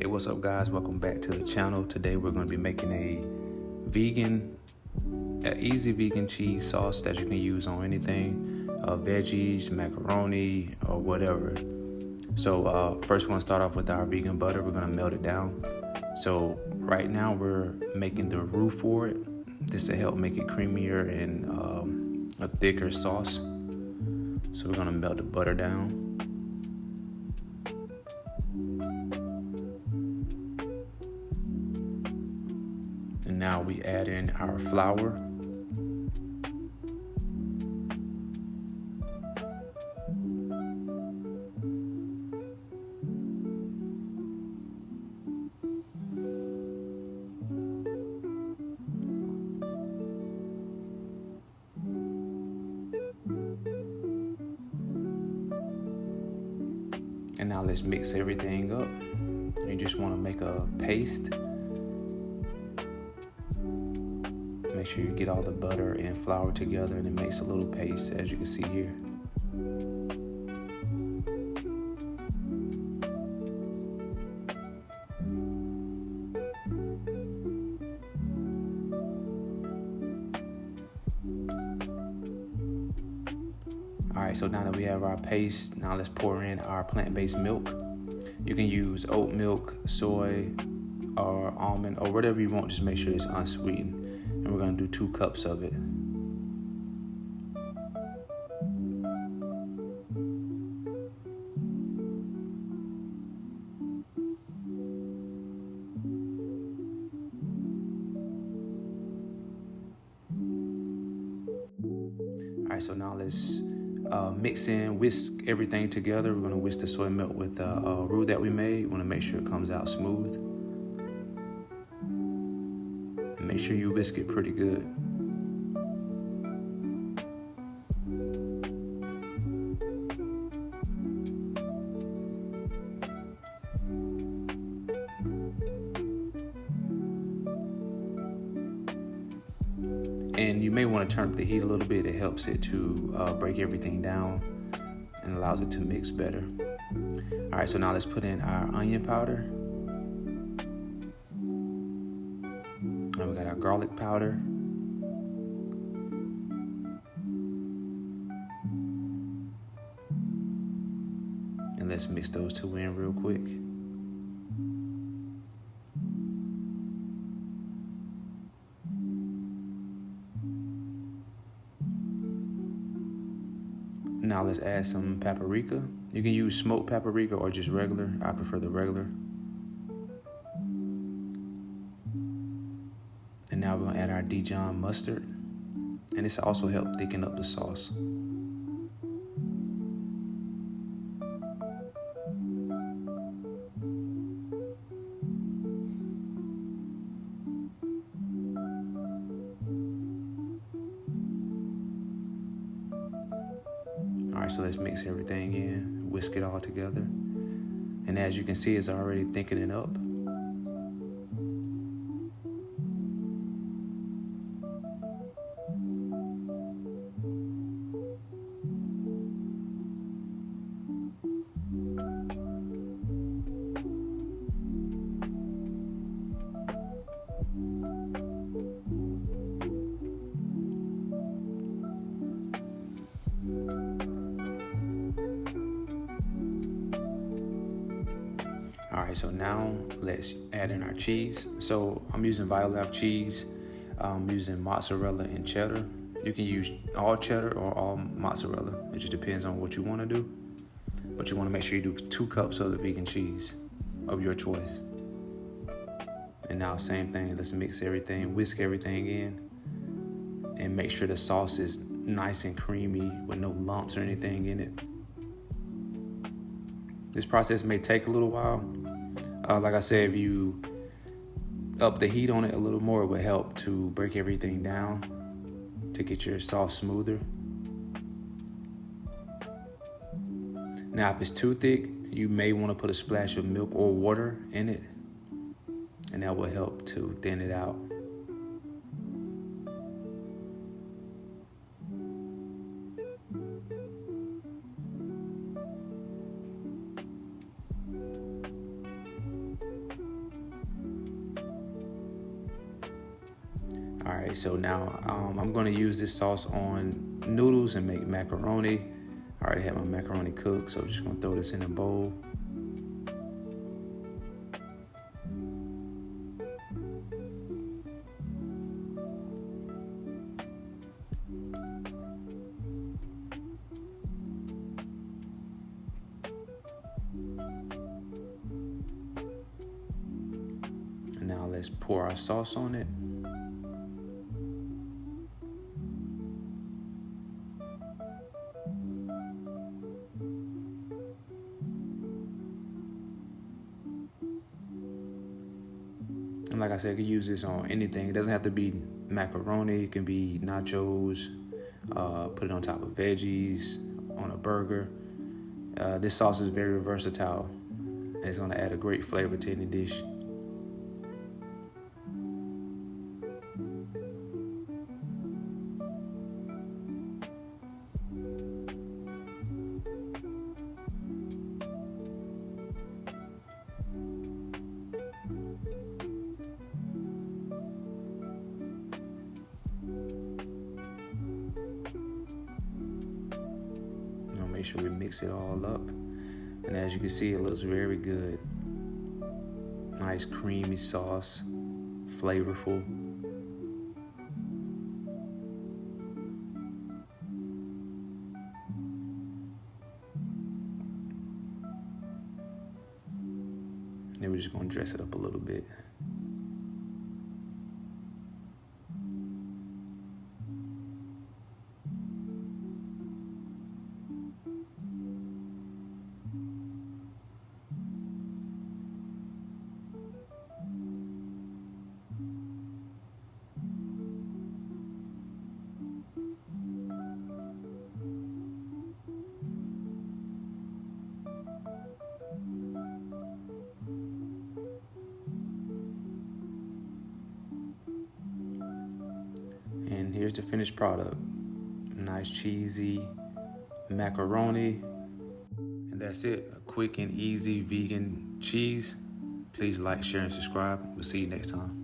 Hey, what's up guys? Welcome back to the channel. Today we're going to be making an easy vegan cheese sauce that you can use on anything, veggies, macaroni, or whatever. So first we're going to start off with our vegan butter. We're going to melt it down. So right now we're making the roux for it. This will help make it creamier and a thicker sauce. So we're going to melt the butter down. And now we add in our flour. And now let's mix everything up. You just want to make a paste. Make sure you get all the butter and flour together, and it makes a little paste, as you can see here. Alright, so now that we have our paste, now let's pour in our plant-based milk. You can use oat milk, soy, or almond, or whatever you want. Just make sure it's unsweetened. And we're going to do 2 cups of it. Alright, so now let's whisk everything together. We're going to whisk the soy milk with the roux that we made. We want to make sure it comes out smooth. And make sure you whisk it pretty good. And you may want to turn up the heat a little bit. It helps it to break everything down and allows it to mix better. All right, so now let's put in our onion powder. And we got our garlic powder. And let's mix those 2 in real quick. Now let's add some paprika. You can use smoked paprika or just regular. I prefer the regular. And now we're gonna add our Dijon mustard. And this also helps thicken up the sauce. Alright, so let's mix everything in, whisk it all together. And as you can see, it's already thickening up. Alright, so now let's add in our cheese. So I'm using Violife cheese. I'm using mozzarella and cheddar. You can use all cheddar or all mozzarella. It just depends on what you want to do. But you want to make sure you do 2 cups of the vegan cheese of your choice. And now same thing, let's mix everything, whisk everything in, and make sure the sauce is nice and creamy with no lumps or anything in it. This process may take a little while. Like I said, if you up the heat on it a little more, it would help to break everything down to get your sauce smoother. Now, if it's too thick, you may want to put a splash of milk or water in it, and that will help to thin it out. right, so now I'm going to use this sauce on noodles and make macaroni. I already have my macaroni cooked, so I'm just going to throw this in a bowl. And now let's pour our sauce on it. And like I said, you can use this on anything. It doesn't have to be macaroni. It can be nachos. Put it on top of veggies, on a burger. This sauce is very versatile, and it's going to add a great flavor to any dish. Make sure we mix it all up. And as you can see, it looks very good. Nice creamy sauce, flavorful. Then we're just gonna dress it up a little bit. And here's the finished product. Nice cheesy macaroni. And that's it. A quick and easy vegan cheese. Please like, share, and subscribe. We'll see you next time.